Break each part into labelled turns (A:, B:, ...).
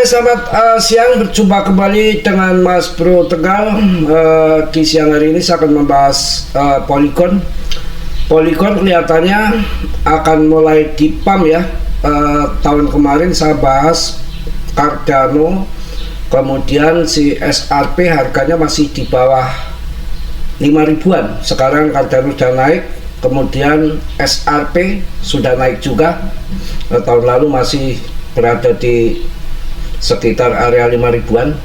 A: Oke, selamat siang. Berjumpa kembali dengan Mas Bro Tegal. Di siang hari ini saya akan membahas Polygon. Polygon kelihatannya akan mulai dipump ya. Tahun kemarin saya bahas Cardano, kemudian si SRP harganya masih di bawah 5 ribuan. Sekarang Cardano sudah naik, kemudian SRP sudah naik juga. Tahun lalu masih berada di sekitar area 5 ribuan.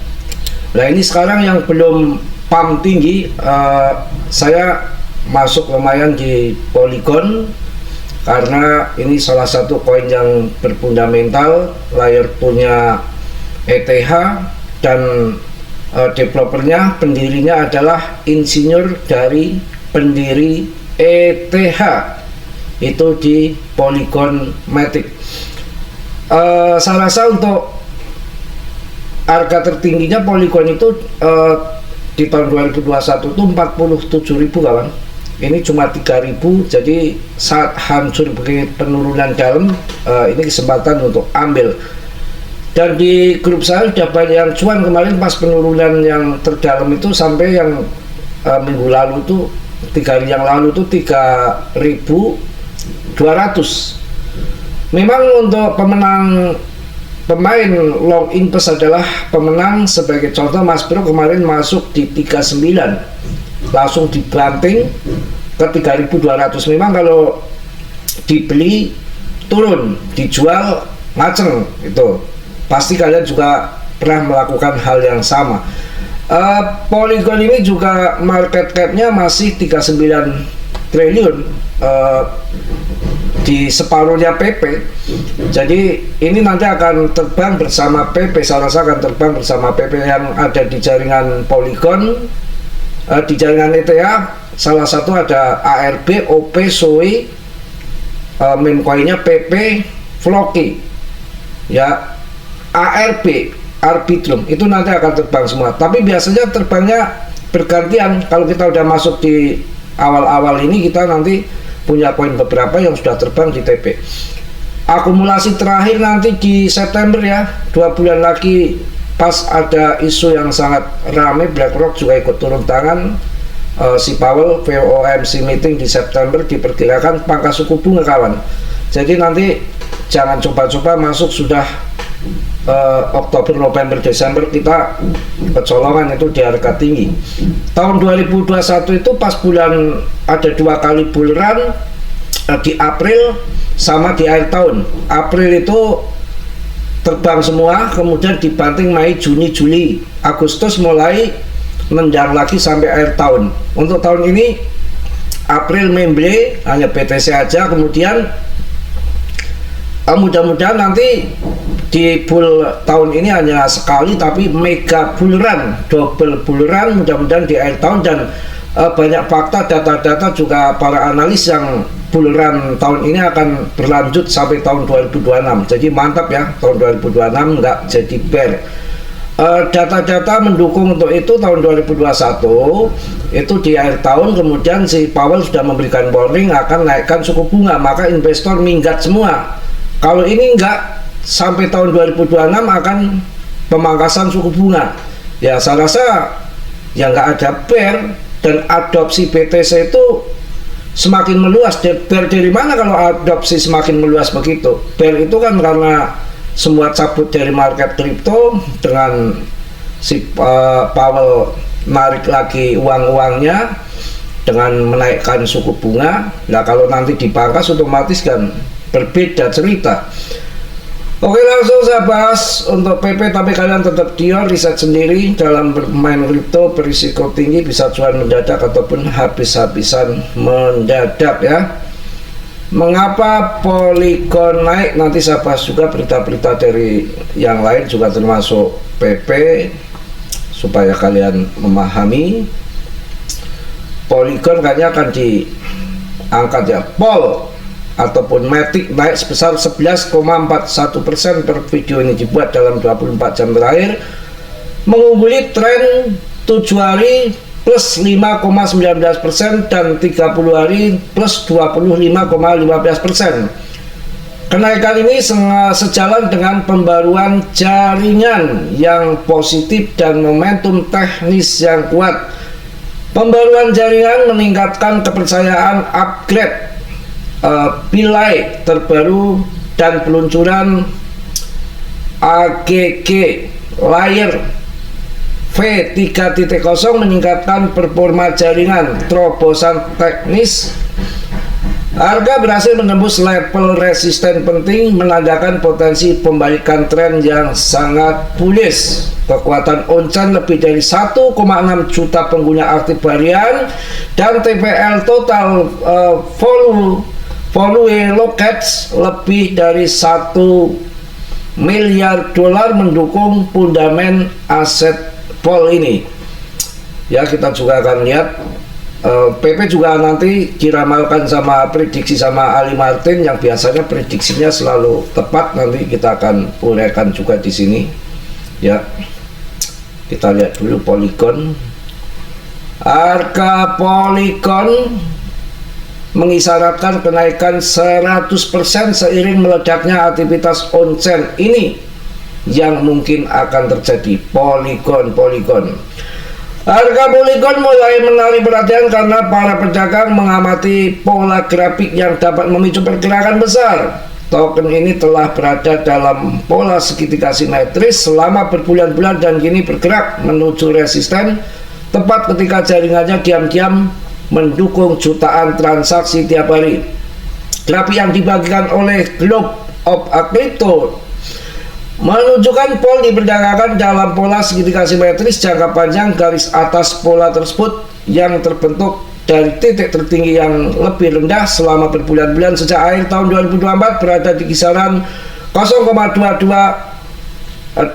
A: Nah, ini sekarang yang belum pump tinggi, saya masuk lumayan di Polygon karena ini salah satu koin yang berfundamental, layer punya ETH, dan developernya, pendirinya adalah insinyur dari pendiri ETH itu di Polygon Matic. Saya rasa untuk harga tertingginya Polygon itu di tahun 2021 itu 47.000 kawan. Ini cuma 3.000, jadi saat hancur begini penurunan dalam, ini kesempatan untuk ambil. Dan di grup saya sudah banyak yang cuan kemarin pas penurunan yang terdalam itu, sampai yang minggu lalu itu 3 hari yang lalu itu 3.200. Memang untuk pemain long invest adalah pemenang. Sebagai contoh, Mas Bro kemarin masuk di 39, langsung dibanting ke 3.200. Memang kalau dibeli turun, dijual ngaceng, itu pasti kalian juga pernah melakukan hal yang sama. Polygon ini juga market cap-nya masih 39 triliun, di separuhnya PP. Jadi ini nanti akan terbang bersama PP. Saya rasa akan terbang bersama PP yang ada di jaringan Polygon. Di jaringan ETH salah satu ada ARB, OP, SOE, meme coinnya PP, Floki ya, ARB, Arbitrum, itu nanti akan terbang semua. Tapi biasanya terbangnya bergantian. Kalau kita udah masuk di awal-awal ini, kita nanti punya poin beberapa yang sudah terbang di TP. Akumulasi terakhir nanti di September ya, 2 bulan lagi, pas ada isu yang sangat ramai, BlackRock juga ikut turun tangan. Si Powell FOMC meeting di September diperkirakan pangkas suku bunga kawan. Jadi nanti jangan coba-coba masuk sudah Oktober, November, Desember kita kecolongan itu di harga tinggi. Tahun 2021 itu pas bulan ada 2 kali bull run, di April sama di akhir tahun. April itu terbang semua, kemudian dibanting Mei, Juni, Juli, Agustus mulai menjar lagi sampai akhir tahun. Untuk tahun ini April, Mei, hanya BTC aja. Kemudian mudah-mudahan nanti di bull tahun ini hanya sekali, tapi mega bull run, double bull run mudah-mudahan di akhir tahun. Dan banyak fakta, data-data juga para analis yang bull run tahun ini akan berlanjut sampai tahun 2026. Jadi mantap ya, tahun 2026 nggak jadi bear. Data-data mendukung untuk itu. Tahun 2021 itu di akhir tahun, kemudian si Powell sudah memberikan warning akan naikkan suku bunga, maka investor minggat semua. Kalau ini enggak, sampai tahun 2026 akan pemangkasan suku bunga. Ya saya rasa ya nggak ada bear, dan adopsi BTC itu semakin meluas. Bear dari mana kalau adopsi semakin meluas begitu? Bear itu kan karena semua cabut dari market kripto dengan si Powell narik lagi uang-uangnya dengan menaikkan suku bunga. Nah kalau nanti dipangkas otomatis kan berbeda cerita. Oke, langsung saya bahas untuk PP, tapi kalian tetap diam, riset sendiri. Dalam bermain kripto berisiko tinggi, bisa cuan mendadak ataupun habis-habisan mendadak ya. Mengapa Polygon naik? Nanti saya bahas juga berita-berita dari yang lain juga termasuk PP, supaya kalian memahami. Polygon kayaknya akan diangkat ya. Ataupun Matic naik sebesar 11,41% per video ini dibuat dalam 24 jam terakhir, mengungguli tren 7 hari plus 5,19% dan 30 hari plus 25,15%. Kenaikan ini sejalan dengan pembaruan jaringan yang positif dan momentum teknis yang kuat. Pembaruan jaringan meningkatkan kepercayaan upgrade pilai terbaru dan peluncuran AGG Layer V3.0 meningkatkan performa jaringan. Terobosan teknis harga berhasil menembus level resisten penting, menandakan potensi pembalikan tren yang sangat bullish. Kekuatan on-chain lebih dari 1,6 juta pengguna aktif harian dan TVL total volume lockets lebih dari 1 miliar dolar mendukung fundamen aset Vol ini. Ya, kita juga akan lihat PP juga nanti diramalkan sama prediksi sama Ali Martin yang biasanya prediksinya selalu tepat. Nanti kita akan uraikan juga di sini. Ya, kita lihat dulu Polygon. Harga Polygon mengisyaratkan kenaikan 100% seiring meledaknya aktivitas on-chain ini yang mungkin akan terjadi. Polygon. Harga Polygon mulai menarik perhatian karena para pedagang mengamati pola grafik yang dapat memicu pergerakan besar. Token ini telah berada dalam pola segitiga simetris selama berbulan-bulan dan kini bergerak menuju resisten tepat ketika jaringannya diam-diam mendukung jutaan transaksi tiap hari. Grafik yang dibagikan oleh Globe of Crypto menunjukkan Vol diperdagangkan dalam pola segitiga simetris jangka panjang. Garis atas pola tersebut yang terbentuk dari titik tertinggi yang lebih rendah selama berbulan-bulan sejak akhir tahun 2024 berada di kisaran 0,22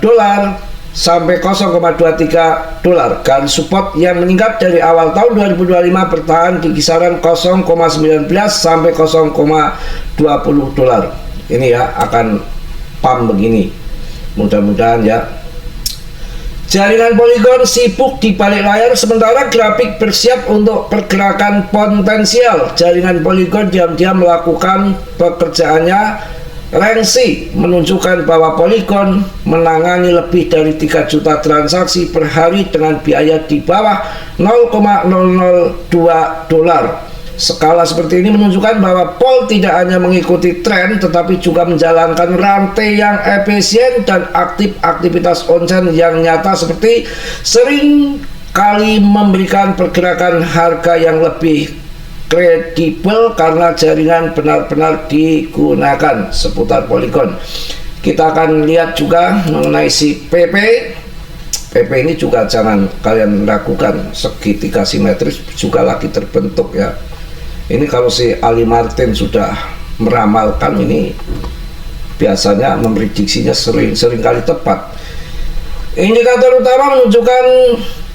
A: dolar sampai 0,23 dolar. Garis support yang meningkat dari awal tahun 2025 bertahan di kisaran 0,19 sampai 0,20 dolar. Ini ya akan pump begini. Mudah-mudahan ya. Jaringan Polygon sibuk di balik layar sementara grafik bersiap untuk pergerakan potensial. Jaringan Polygon diam-diam melakukan pekerjaannya. Lengsi menunjukkan bahwa Polygon menangani lebih dari 3 juta transaksi per hari dengan biaya di bawah 0,002 dolar. Skala seperti ini menunjukkan bahwa Vol tidak hanya mengikuti tren tetapi juga menjalankan rantai yang efisien dan aktivitas on-chain yang nyata seperti sering kali memberikan pergerakan harga yang lebih kredibel karena jaringan benar-benar digunakan seputar Polygon. Kita akan lihat juga mengenai si PP. PP ini juga jangan kalian ragukan, segitiga simetris juga lagi terbentuk ya. Ini kalau si Ali Martin sudah meramalkan ini biasanya memprediksinya sering kali tepat. Indikator utama menunjukkan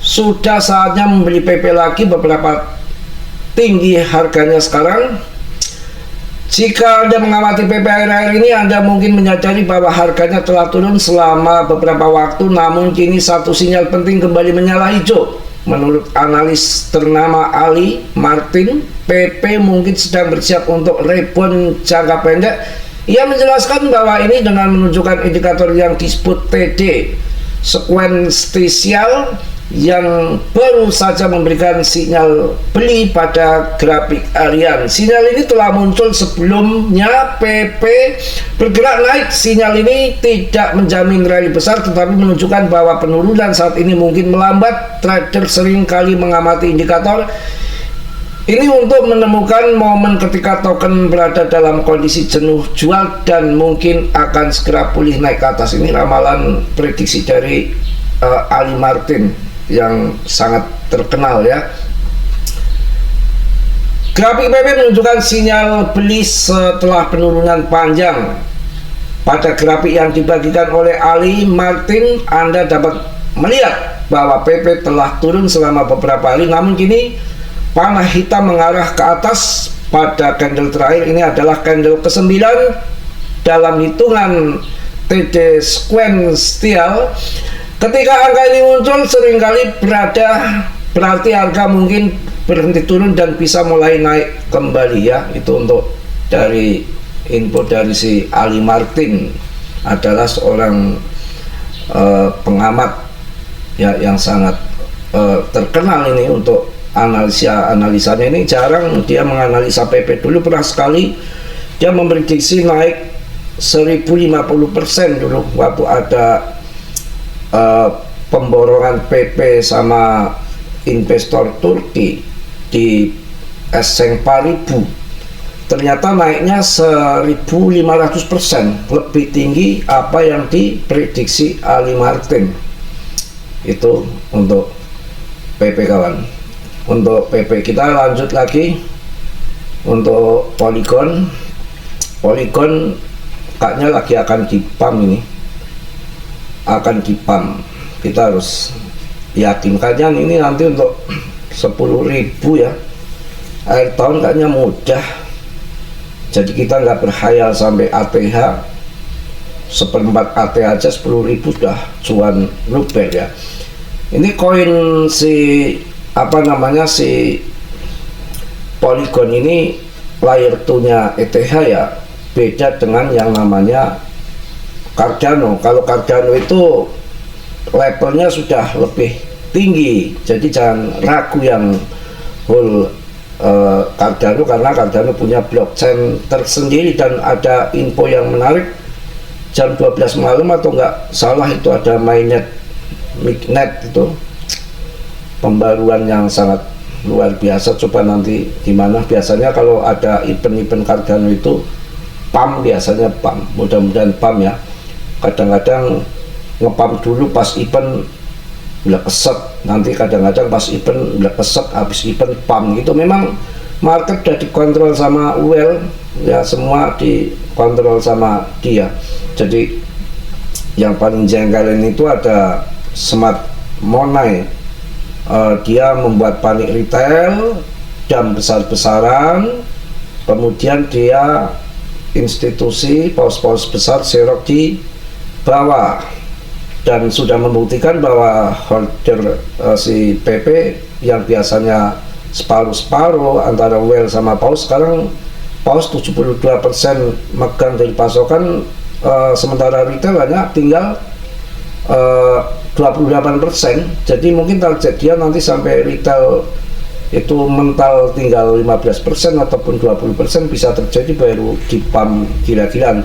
A: sudah saatnya membeli PP lagi. Beberapa tinggi harganya sekarang. Jika Anda mengamati PP akhir-akhir ini, Anda mungkin menyadari bahwa harganya telah turun selama beberapa waktu, namun kini satu sinyal penting kembali menyala hijau. Menurut analis ternama Ali Martin, PP mungkin sedang bersiap untuk rebound jangka pendek. Ia menjelaskan bahwa ini dengan menunjukkan indikator yang disebut TD sekuensial yang baru saja memberikan sinyal beli pada grafik harian. Sinyal ini telah muncul sebelumnya PP bergerak naik. Sinyal ini tidak menjamin rally besar tetapi menunjukkan bahwa penurunan saat ini mungkin melambat. Trader sering kali mengamati indikator ini untuk menemukan momen ketika token berada dalam kondisi jenuh jual dan mungkin akan segera pulih naik ke atas. Ini ramalan prediksi dari Ali Martin yang sangat terkenal ya. Grafik PP menunjukkan sinyal beli setelah penurunan panjang. Pada grafik yang dibagikan oleh Ali Martin, Anda dapat melihat bahwa PP telah turun selama beberapa hari, namun kini panah hitam mengarah ke atas. Pada candle terakhir ini adalah candle ke-9 dalam hitungan TD sekuensial. Ketika angka ini muncul seringkali berarti harga mungkin berhenti turun dan bisa mulai naik kembali ya. Itu untuk dari info dari si Ali Martin, adalah seorang pengamat ya yang sangat terkenal ini untuk analisanya. Ini jarang dia menganalisa PP. Dulu pernah sekali dia memprediksi naik 1050% dulu waktu ada pemborongan PP sama investor Turki di Eseng Paribu. Ternyata naiknya 1500%, lebih tinggi apa yang diprediksi Ali Martin. Itu untuk PP kawan. Untuk PP kita lanjut lagi untuk Polygon. Polygon kayaknya lagi akan dipam ini, akan dipam. Kita harus yakin kayaknya ini nanti untuk 10.000 ya. Akhir tahun kayaknya mudah. Jadi kita nggak berhayal sampai ATH, seperempat AT aja 10.000 sudah cuan luber ya. Ini koin si apa namanya si Polygon ini layer 2-nya ETH ya, beda dengan yang namanya Cardano. Kalau Cardano itu levelnya sudah lebih tinggi, jadi jangan ragu yang whole Cardano, karena Cardano punya blockchain tersendiri. Dan ada info yang menarik, jam 12 malam atau nggak salah itu ada mainnet itu pembaruan yang sangat luar biasa. Coba nanti gimana, biasanya kalau ada event-event Cardano itu pump, biasanya pump, mudah-mudahan pump ya. Kadang-kadang ngepump dulu pas event udah keset, nanti kadang-kadang pas event udah keset, habis event pump gitu. Memang market udah dikontrol sama Well ya, semua dikontrol sama dia. Jadi yang paling jengkelin itu ada Smart Money. Dia membuat panik retail dan besar-besaran, kemudian dia institusi paus-paus besar serok di bawah, dan sudah membuktikan bahwa holder si PP yang biasanya separuh-separuh antara Well sama paus, sekarang paus 72% megang dari pasokan, sementara retail hanya tinggal 28%. Jadi mungkin target dia nanti sampai retail itu mental tinggal 15% ataupun 20% bisa terjadi, baru di pump gila-gilaan.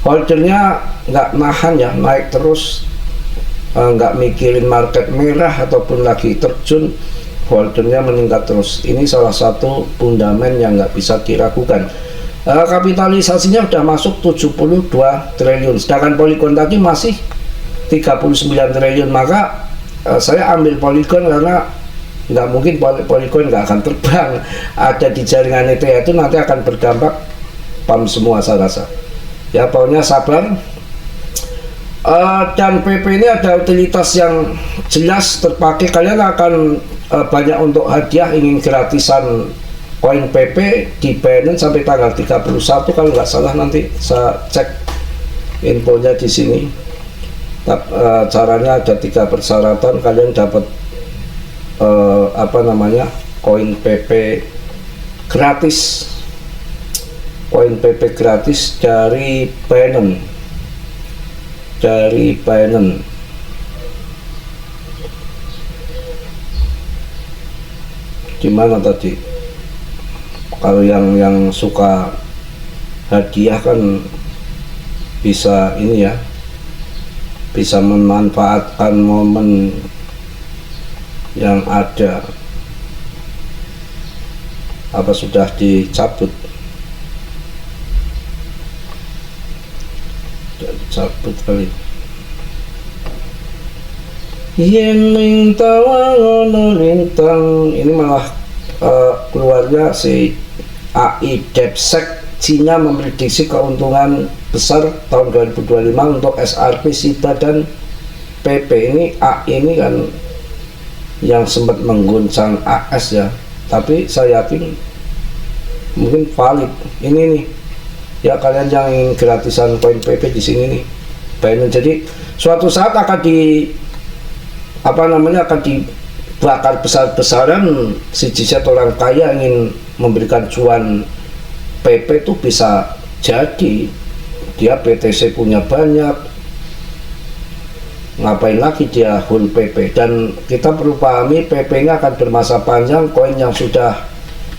A: Holdernya nggak nahan ya, naik terus, nggak mikirin market merah ataupun lagi terjun, holdernya meningkat terus. Ini salah satu fundament yang nggak bisa diragukan. Kapitalisasinya sudah masuk 72 triliun, sedangkan Polygon tadi masih 39 triliun. Maka saya ambil Polygon karena nggak mungkin Polygon nggak akan terbang, ada di jaringan ETH itu nanti akan berdampak pump semua saya rasa ya. Pokoknya sabar. Dan PP ini ada utilitas yang jelas terpakai. Kalian akan banyak untuk hadiah, ingin gratisan koin PP di Binance sampai tanggal 31 kalau nggak salah, nanti saya cek infonya di sini. Caranya ada 3 persyaratan, kalian dapat apa namanya koin PP gratis, koin PP gratis dari Binance, gimana tadi, kalau yang suka hadiah kan bisa ini ya, bisa memanfaatkan momen yang ada. Apa sudah dicabut? Sudah dicabut kali. Yen minta wangono lintang, ini malah keluarga si AI DeepSeek Cina memprediksi keuntungan besar tahun 2025 untuk SRP, SIBA dan PP. Ini AI ini kan yang sempat mengguncang AS ya, tapi saya yakin mungkin valid ini nih ya. Kalian yang ingin gratisan koin PP di sini nih Binance, jadi suatu saat akan akan dibakar besar-besaran. Si jiset orang kaya ingin memberikan cuan PP itu bisa Jadi dia BTC punya banyak, ngapain lagi dia hold PP? Dan kita perlu pahami PP-nya akan bermasa panjang. Koin yang sudah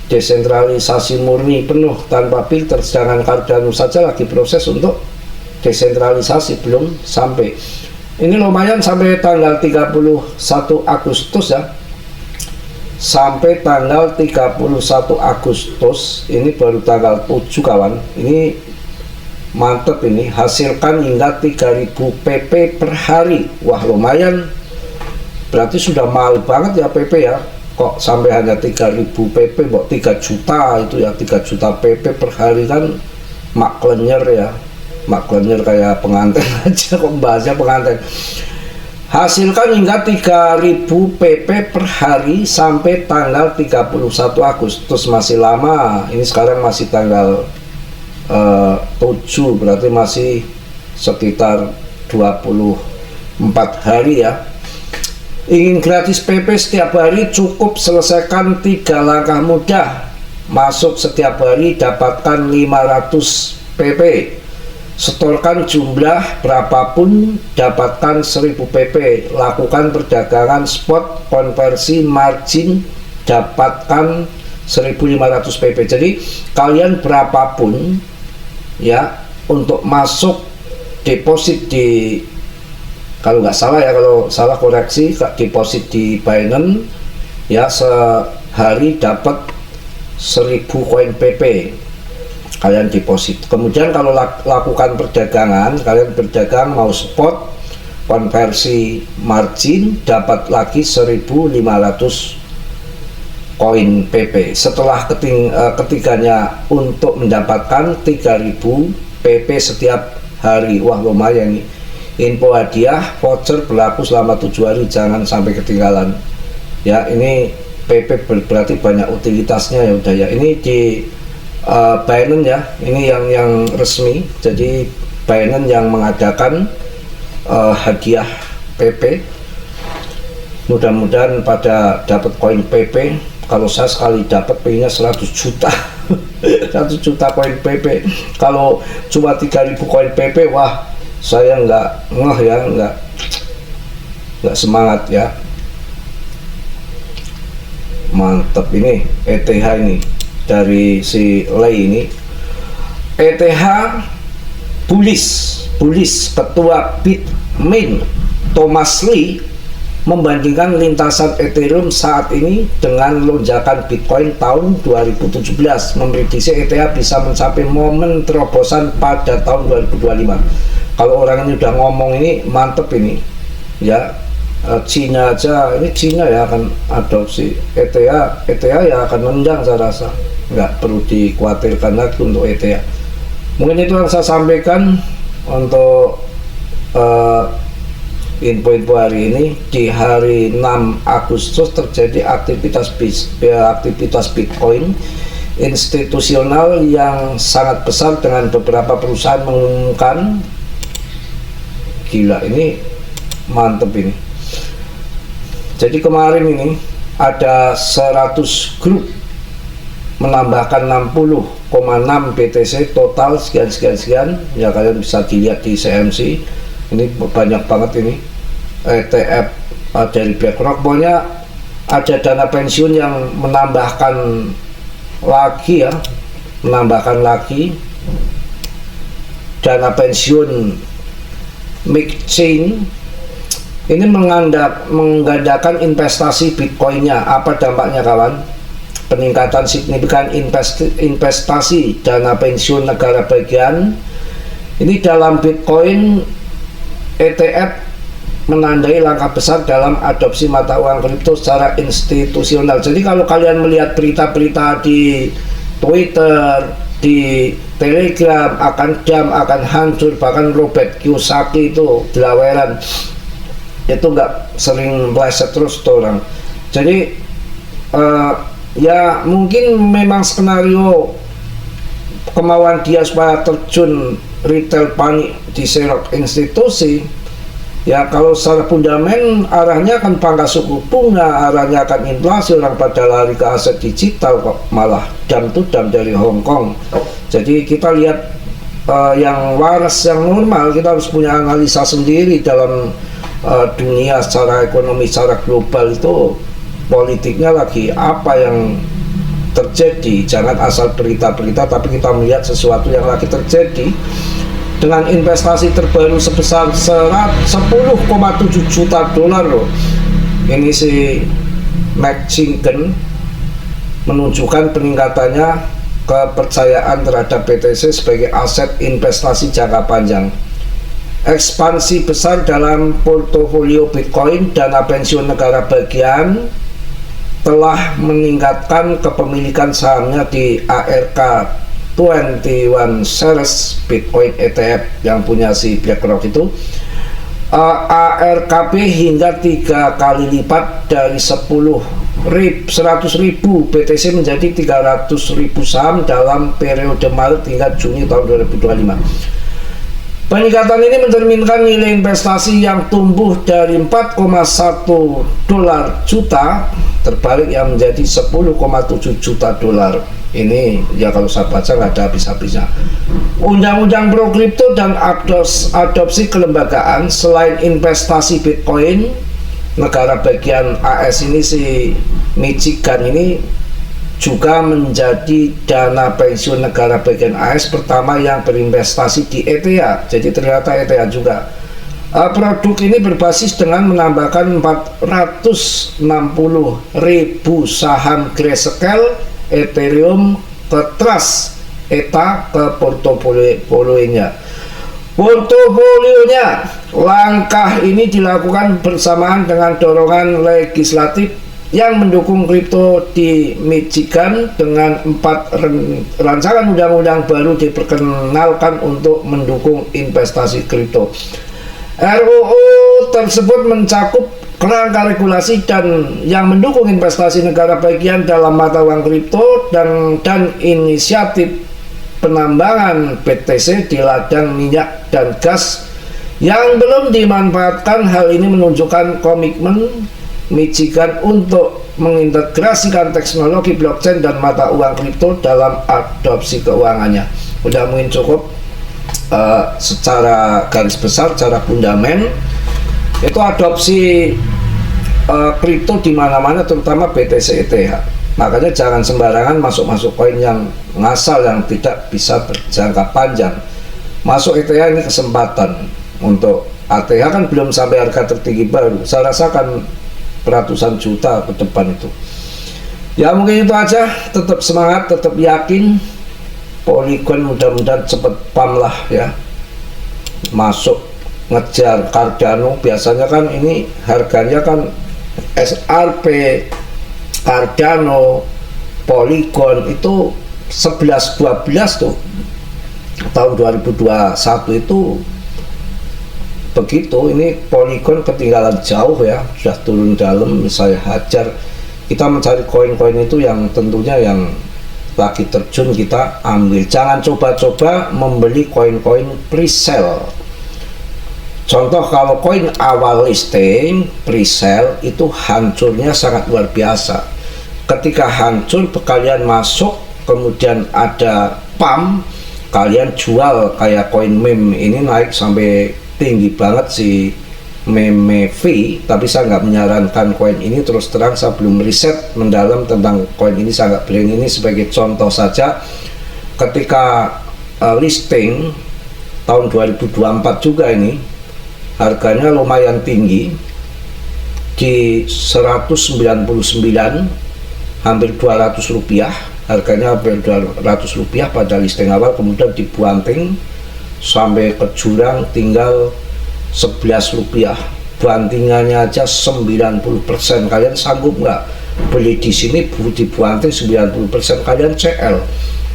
A: desentralisasi murni penuh tanpa filter, sedangkan Cardano saja lagi proses untuk desentralisasi, belum sampai. Ini lumayan sampai tanggal 31 Agustus ya. Sampai tanggal 31 Agustus, ini baru tanggal 7 kawan. Ini mantep, ini hasilkan hingga 3000 PP per hari. Wah lumayan, berarti sudah mahal banget ya PP ya. Kok sampai hanya 3000 PP, kok 3 juta itu ya, 3 juta PP per hari kan maklenyer ya, maklenyer kayak pengantin aja kok bahasnya pengantin. Hasilkan hingga 3000 PP per hari sampai tanggal 31 Agustus, masih lama. Ini sekarang masih tanggal 7, berarti masih sekitar 24 hari ya. Ingin gratis PP setiap hari, cukup selesaikan 3 langkah mudah. Masuk setiap hari, dapatkan 500 PP. Setorkan jumlah berapapun, dapatkan 1000 PP. Lakukan perdagangan spot, konversi margin, dapatkan 1500 PP. Jadi kalian berapapun ya untuk masuk deposit di, kalau nggak salah ya, kalau salah koreksi, deposit di Binance ya, sehari dapat 1000 koin PP kalian deposit. Kemudian kalau lakukan perdagangan, kalian berdagang mau spot, konversi margin, dapat lagi 1500 koin PP. Setelah ketiganya untuk mendapatkan 3000 PP setiap hari. Wah lumayan nih. Info hadiah voucher berlaku selama 7 hari, jangan sampai ketinggalan ya. Ini PP berarti banyak utilitasnya ya udah ya. Ini di Binance ya, ini yang resmi. Jadi Binance yang mengadakan hadiah PP. Mudah-mudahan pada dapat koin PP. Kalau saya sekali dapat pengennya 100 juta 100 juta koin PP. Kalau cuma 3000 koin PP, wah saya nggak ngeh ya, nggak semangat ya. Mantep ini ETH ini dari si Lei ini. ETH bullish. Ketua Bitmain Thomas Lee membandingkan lintasan Ethereum saat ini dengan lonjakan Bitcoin tahun 2017, memprediksi ETH bisa mencapai momen terobosan pada tahun 2025. Kalau orang ini udah ngomong ini mantep ini ya. Cina aja, ini Cina ya akan adopsi ETH ya akan nendang, saya rasa nggak perlu dikhawatirkan lagi untuk ETH. Mungkin itu yang saya sampaikan untuk info-info hari ini. Di hari 6 Agustus terjadi aktivitas Bitcoin institusional yang sangat besar dengan beberapa perusahaan mengumumkan. Gila, ini mantep ini. Jadi kemarin ini ada 100 grup menambahkan 60,6 BTC, total sekian ya, kalian bisa dilihat di CMC. Ini banyak banget ini ETF dari BlackRock. Pokoknya ada dana pensiun yang menambahkan lagi ya, dana pensiun McChain ini menggandakan investasi Bitcoinnya. Apa dampaknya kawan? Peningkatan signifikan investasi dana pensiun negara bagian ini dalam Bitcoin. ETF menandai langkah besar dalam adopsi mata uang kripto secara institusional. Jadi kalau kalian melihat berita-berita di Twitter, di Telegram akan akan hancur, bahkan Robert Kiyosaki itu delaweran itu nggak sering meleset terus tuh orang. Jadi ya mungkin memang skenario kemauan dia supaya terjun retail panik di serok institusi ya. Kalau secara fundamental arahnya akan pangkas suku bunga, arahnya akan inflasi, orang pada lari ke aset digital, kok malah dam to dam dari Hong Kong. Jadi kita lihat yang waras, yang normal. Kita harus punya analisa sendiri dalam dunia secara ekonomi, secara global itu politiknya lagi apa yang terjadi. Jangan asal berita-berita, tapi kita melihat sesuatu yang lagi terjadi. Dengan investasi terbaru sebesar 10,7 juta dolar loh. Ini si McChicken menunjukkan peningkatannya kepercayaan terhadap BTC sebagai aset investasi jangka panjang. Ekspansi besar dalam portofolio Bitcoin, dana pensiun negara bagian telah meningkatkan kepemilikan sahamnya di ARK 21 Shares Bitcoin ETF yang punya si BlackRock itu. ARKB hingga 3 kali lipat dari 100.000 BTC menjadi 300.000 saham dalam periode Maret hingga Juni tahun 2025. Peningkatan ini mencerminkan nilai investasi yang tumbuh dari 4,1 dolar juta terbalik yang menjadi 10,7 juta dolar. Ini ya kalau saya baca nggak ada habis-habisnya. Undang-undang pro kripto dan adopsi kelembagaan. Selain investasi Bitcoin, negara bagian AS ini si Michigan ini juga menjadi dana pensiun negara bagian AS pertama yang berinvestasi di ETH. Jadi ternyata ETH juga. Produk ini berbasis dengan menambahkan 460.000 saham Grayscale Ethereum ke Trust ETA ke portofolionya. Langkah ini dilakukan bersamaan dengan dorongan legislatif yang mendukung kripto di Michigan dengan 4 rancangan undang-undang baru diperkenalkan untuk mendukung investasi kripto. RUU tersebut mencakup kerangka regulasi dan yang mendukung investasi negara bagian dalam mata uang kripto dan inisiatif penambangan BTC di ladang minyak dan gas yang belum dimanfaatkan. Hal ini menunjukkan komitmen Michigan untuk mengintegrasikan teknologi blockchain dan mata uang kripto dalam adopsi keuangannya. Udah mungkin cukup secara garis besar, secara fundament itu adopsi kripto di mana-mana, terutama BTC ETH. Makanya jangan sembarangan masuk koin yang ngasal yang tidak bisa berjangka panjang. Masuk ETH ini kesempatan. Untuk ATH kan belum sampai harga tertinggi baru. Saya rasakan ratusan juta ke depan itu. Ya mungkin itu aja. Tetap semangat, tetap yakin. Polygon mudah-mudahan cepet pam lah ya. Masuk ngejar Cardano. Biasanya kan ini harganya kan SRP, Cardano, Polygon itu 11-12 tuh tahun 2021 itu begitu. Ini Polygon ketinggalan jauh ya, sudah turun dalam. Misalnya hajar, kita mencari koin-koin itu yang tentunya yang lagi terjun kita ambil. Jangan coba-coba membeli koin-koin pre-sale. Contoh kalau koin awal listing pre-sale itu hancurnya sangat luar biasa. Ketika hancur kalian masuk kemudian ada pump, kalian jual. Kayak koin meme ini naik sampai tinggi banget si meme fee, tapi saya nggak menyarankan koin ini. Terus terang saya belum riset mendalam tentang koin ini, saya nggak beli. Ini sebagai contoh saja. Ketika listing tahun 2024 juga ini harganya lumayan tinggi di 199, hampir 200 rupiah. Harganya hampir 200 rupiah pada listing awal, kemudian dibanting sampai ke jurang tinggal 11 rupiah. Bantingannya aja 90%. Kalian sanggup nggak beli di sini dibanting 90%? Kalian CL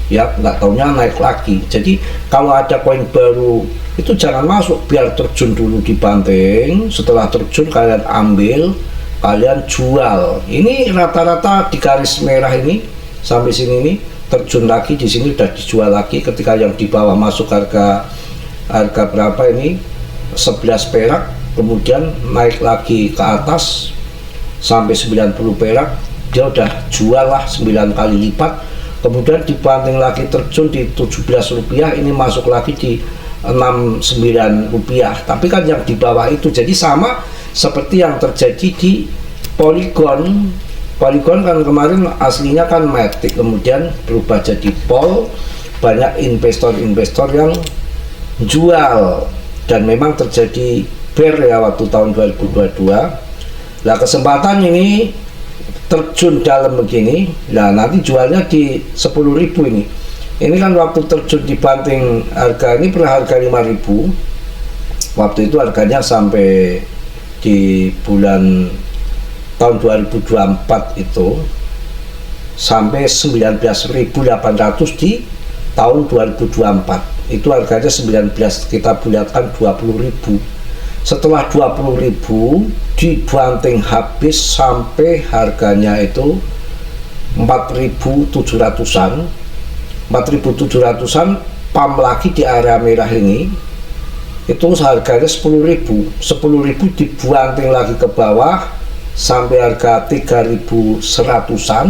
A: ya, nggak taunya naik lagi. Jadi kalau ada koin baru itu jangan masuk, biar terjun dulu dibanting. Setelah terjun kalian ambil, kalian jual. Ini rata-rata di garis merah ini sampai sini nih terjun lagi, di sini udah dijual lagi. Ketika yang di bawah masuk harga berapa ini 11 perak, kemudian naik lagi ke atas sampai 90 perak, dia udah jual lah 9 kali lipat. kemudian dibanting lagi terjun di Rp17, ini masuk lagi di Rp69. Tapi kan yang di bawah itu jadi sama seperti yang terjadi di Polygon. Polygon kan kemarin aslinya kan Matic, kemudian berubah jadi Pol. Banyak investor-investor yang jual dan memang terjadi bear ya waktu tahun 2022. Nah, kesempatan ini terjun dalam begini, nah nanti jualnya di 10.000 ini. Ini kan waktu terjun dibanting harga ini per harga 5.000. Waktu itu harganya sampai di bulan tahun 2024 itu sampai 19.800 di tahun 2024. Itu harganya 19, kita bulatkan 20.000. Setelah 20.000 dibanting habis sampai harganya itu 4.700-an. 4.700-an pam lagi di area merah ini. Itu harganya 10.000. 10.000 dibanting lagi ke bawah sampai harga 3.100-an.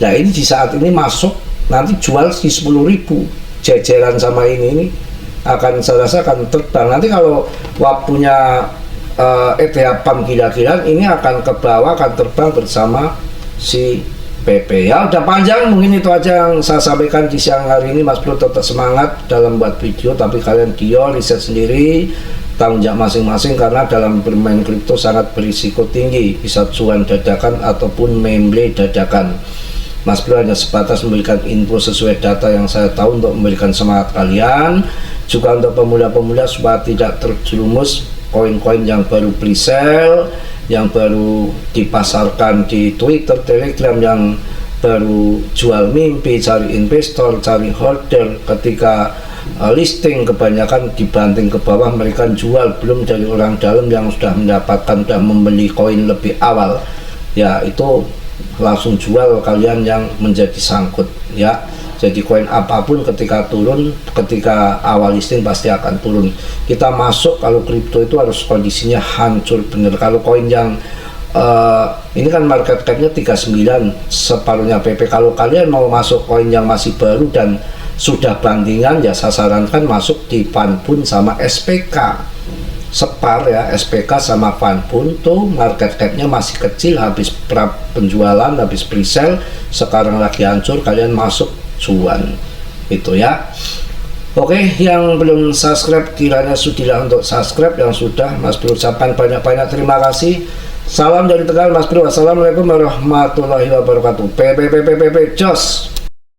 A: Nah, ini di saat ini masuk, nanti jual di 10.000. Jejeran sama ini akan saya rasa akan terbang. Nanti kalau waktunya ETH PAM gila-gilaan, ini akan ke bawah, akan terbang bersama si PP. Ya udah panjang, mungkin itu aja yang saya sampaikan di siang hari ini. Mas Bro tetap semangat dalam buat video, tapi kalian riset sendiri, tanggung jawab masing-masing, karena dalam bermain kripto sangat berisiko tinggi, bisa cuan dadakan ataupun memble dadakan. Mas Bro hanya sebatas memberikan info sesuai data yang saya tahu untuk memberikan semangat kalian, juga untuk pemula-pemula supaya tidak terjerumus koin-koin yang baru pre-sale, yang baru dipasarkan di Twitter, Telegram, yang baru jual mimpi, cari investor, cari holder. Ketika listing kebanyakan dibanting ke bawah, mereka jual, belum dari orang dalam yang sudah mendapatkan, sudah membeli koin lebih awal, ya itu langsung jual kalian yang menjadi sangkut ya. Jadi koin apapun ketika turun, ketika awal listing pasti akan turun. Kita masuk kalau kripto itu harus kondisinya hancur bener. Kalau koin yang ini kan market capnya 39, separuhnya PP. Kalau kalian mau masuk koin yang masih baru dan sudah bandingan, ya saya sarankan masuk di Fanbun sama SPK. Separ ya, SPK sama Fanbun tuh market capnya masih kecil, habis penjualan, habis pre-sale, sekarang lagi hancur, kalian masuk cuan itu ya. Oke, yang belum subscribe kiranya sudilah untuk subscribe, yang sudah Mas Bro ucapkan banyak-banyak terima kasih. Salam dari Tegal Mas Bro. Assalamualaikum warahmatullahi wabarakatuh. PPPPPP jos.